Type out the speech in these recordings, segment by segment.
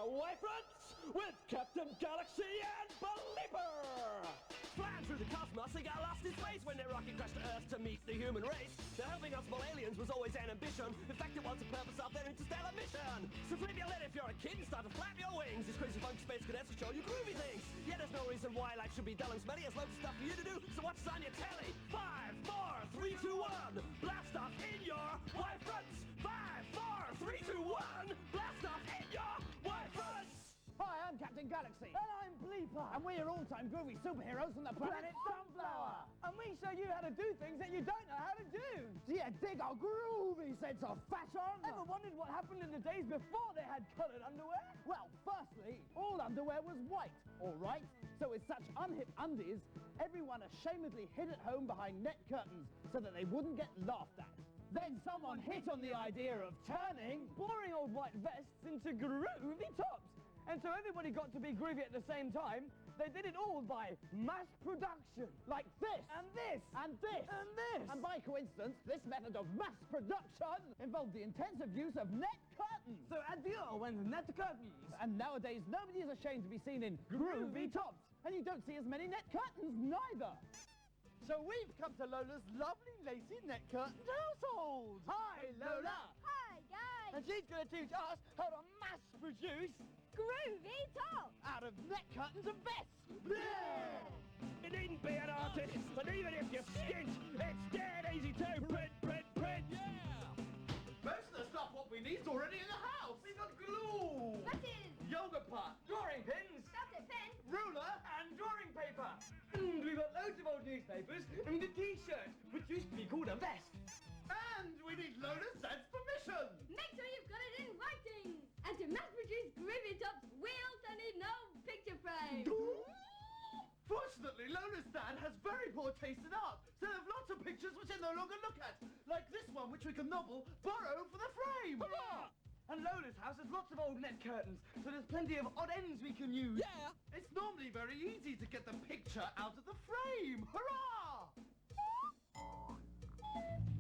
away fronts with Captain Galaxy and Belieber! Flying through the cosmos, they got lost in space when their rocket crashed to Earth to meet the human race. The helping us small aliens was always an ambition. In fact, it was the purpose of their interstellar mission. So flip your lid if you're a kid and start to flap your wings. These crazy funky space cadets will show you groovy things. Yeah, there's no reason why life should be dull and smelly. There's loads of stuff for you to do, so what's on your telly? 5, 4, 3, 2, 1. Blast off in your white fronts. 5, 4, 3, 2, 1. Blast off in your white fronts. Hi, I'm Captain Galaxy. And I'm Bleeper. And we are all-time groovy superheroes from the planet Sunflower. And we show you how to do things that you don't know how to do. Do you dig our groovy sense of fashion? Ever wondered what happened in the days before they had coloured underwear? Well, firstly, all underwear was white, all right? So with such unhip undies, everyone ashamedly hid at home behind net curtains so that they wouldn't get laughed at. Then someone hit on the idea of turning boring old white vests into groovy tops. And so everybody got to be groovy at the same time. They did it all by mass production. Like this. And this. And this. And this. And by coincidence, this method of mass production involved the intensive use of net curtains. So adieu when net curtains. And nowadays, nobody is ashamed to be seen in groovy tops. And you don't see as many net curtains neither. So we've come to Lola's lovely lacy net curtained household. Hi, Lola. Hi, guys. And she's going to teach us how to mass produce Groovy top. out of net curtains and vests. Yeah. You needn't be an artist, but even if you skint, it's dead easy to print. Yeah! Most of the stuff what we need is already in the house. We've got glue, Buttons. yoga pot, drawing pins, Starter pen. ruler and drawing paper. And we've got loads of old newspapers and a t-shirt, which used to be called a vest. And we need Lola's dad's permission. Make sure you've got it in writing. And to mass produce groovy tops, we also need no picture frame. Fortunately, Lola's dad has very poor taste in art, so there are lots of pictures which I no longer look at, like this one which we can nobble, borrow for the frame. Hurrah! And Lola's house has lots of old net curtains, so there's plenty of odd ends we can use. Yeah! It's normally very easy to get the picture out of the frame. Hurrah!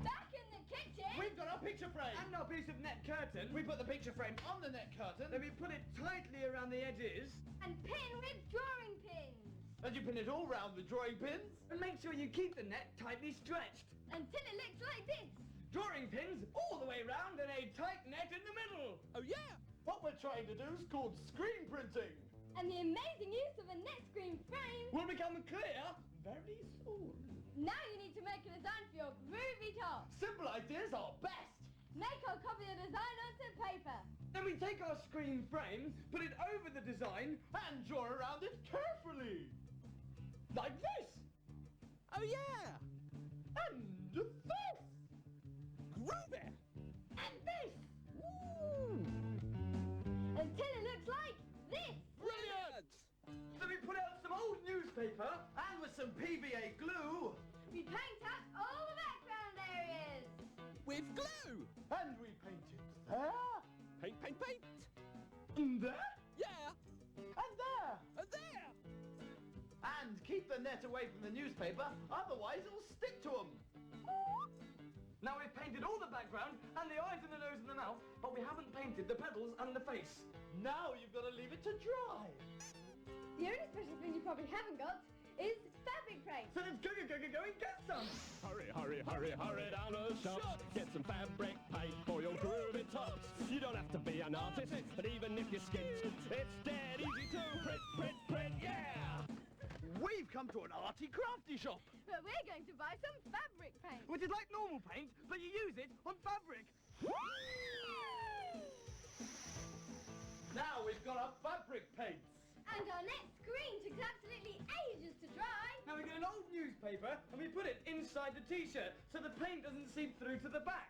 Back in the kitchen. We've got our picture frame. And our piece of net curtain. We put the picture frame on the net curtain. Then we put it tightly around the edges. And pin with drawing pins. And you pin it all round the drawing pins. And make sure you keep the net tightly stretched. Until it looks like this. Drawing pins all the way round and a tight net in the middle. Oh yeah! What we're trying to do is called screen printing. And the amazing use of a net screen frame Will become clear very soon. Now you need to make a design for your groovy top. Simple ideas are best. Make or copy the design onto paper. Then we take our screen frame, put it over the design, and draw around it carefully. Like this. Oh yeah! And this. Groovy! And this. Woo! Until it looks like this. Brilliant! Then we put out some old newspaper, and with some PVA glue, We paint out all the background areas. With glue! and we paint it there, Paint! and there, Yeah! and there. And there! And keep the net away from the newspaper, otherwise it'll stick to them. Now we've painted all the background, and the eyes and the nose and the mouth, but we haven't painted the petals and the face. Now you've got to leave it to dry. The only special thing you probably haven't got is fabric frame. So let's go and get some. Hurry down the shop. Get some fabric paint for your groovy tops. You don't have to be an artist, but even if you're skint, it's dead easy to print, yeah! We've come to an arty crafty shop, But we're going to buy some fabric paint. which is like normal paint, but you use it on fabric. Now we've got our fabric paints. And our net screen takes absolutely ages to dry. Now we get an old newspaper and we put it inside the t-shirt so the paint doesn't seep through to the back.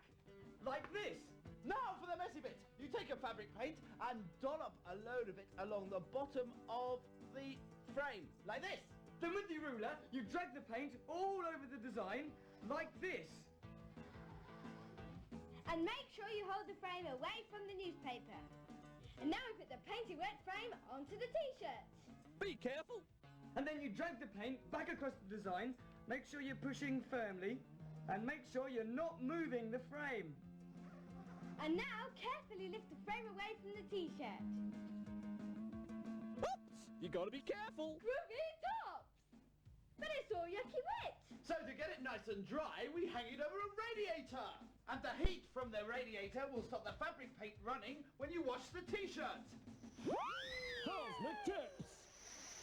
Like this. Now for the messy bit. You take a fabric paint and dollop a load of it along the bottom of the frame. Like this. Then with the ruler, you drag the paint all over the design like this. And make sure you hold the frame away from the newspaper. And now we put the painted wet frame onto the t-shirt. Be careful! And then you drag the paint back across the design, make sure you're pushing firmly, and make sure you're not moving the frame. And now carefully lift the frame away from the t-shirt. You gotta be careful. Groovy tops! But it's all yucky wet. So to get it nice and dry, we hang it over a radiator. And the heat from the radiator will stop the fabric paint running when you wash the t-shirt. Cosmic tips.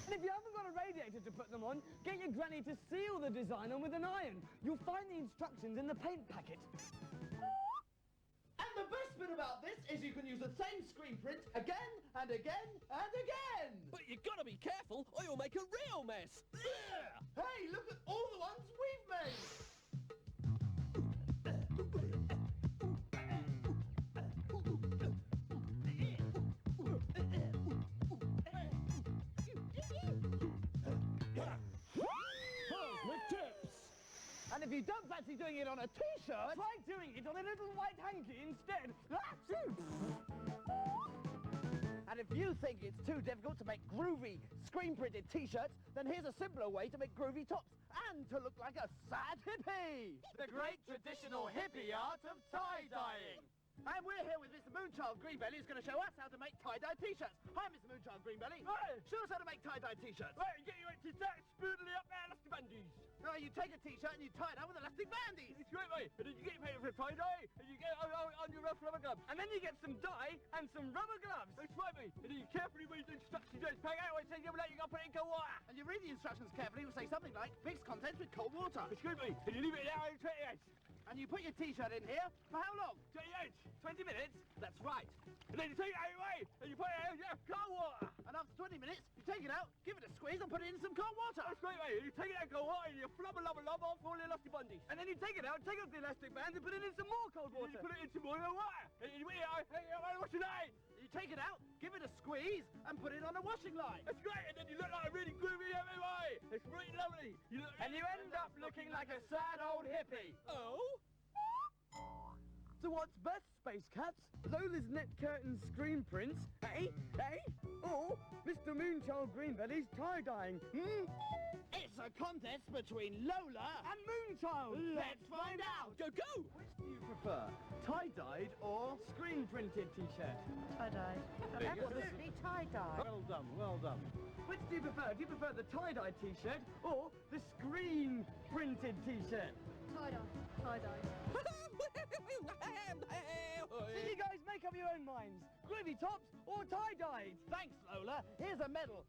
And if you haven't got a radiator to put them on, get your granny to seal the design on with an iron. You'll find the instructions in the paint packet. And the best bit about this is you can use the same screen print again and again and again. But you gotta be careful or you'll make a real mess. Hey, look at all the ones we've made. Cosmic tips. And if you don't fancy doing it on a t-shirt, Try doing it on a little white hanky instead. and if you think it's too difficult to make groovy screen-printed t-shirts, then here's a simpler way to make groovy tops and to look like a sad hippie. The great traditional hippie art of tie-dyeing. And we're here with Mr. Moonchild Greenbelly, who's going to show us how to make tie-dye t-shirts. Hi, Mr. Moonchild Greenbelly. Hey. Show us how to make tie-dye t-shirts. Right, get your empty sack spoodily up there, lusty bandies. You take a t-shirt and you tie it up with elastic bandies. It's great, mate. And then you get your paper for tie-dye, and you get it on your rough rubber gloves. And then you get some dye and some rubber gloves. That's right, mate. And then you carefully read the instructions. Just pay out, it says you got to put it in cold water. And you read the instructions carefully, it will say something like, mix contents with cold water. It's good, mate. And you leave it there in 28. And you put your t-shirt in here, for how long? 28. 20 minutes. That's right. And then you take it away, and you put it in cold water. And after 20 minutes, you take it out, give it a squeeze and put it in some cold water. That's right, mate. You take it out, cold water, and you flubber, lubber, lob off all the elastic bundies. And then you take it out, take off the elastic bands, and put it in some more cold water. And you put it in some more water. And you wait, what's your name? You take it out, give it a squeeze, and put it on a washing line. That's great, and then you look like a really groovy hippie, mate. It's really lovely. And you end up looking like a sad old hippie. Oh? So what's best, Space Cats? Lola's net curtain screen prints, eh? Or Mr. Moonchild Greenbelly's tie-dyeing, It's a contest between Lola And Moonchild! Let's find out. Go, go! Which do you prefer, tie-dyed or... Screen-printed t-shirt. Tie-dye. Absolutely tie-dye. Well done, well done. Which do you prefer? Do you prefer the tie-dye t-shirt or the screen-printed t-shirt? Tie-dye. Tie-dye. So you guys make up your own minds. Groovy tops or tie-dyed? Thanks, Lola. Here's a medal.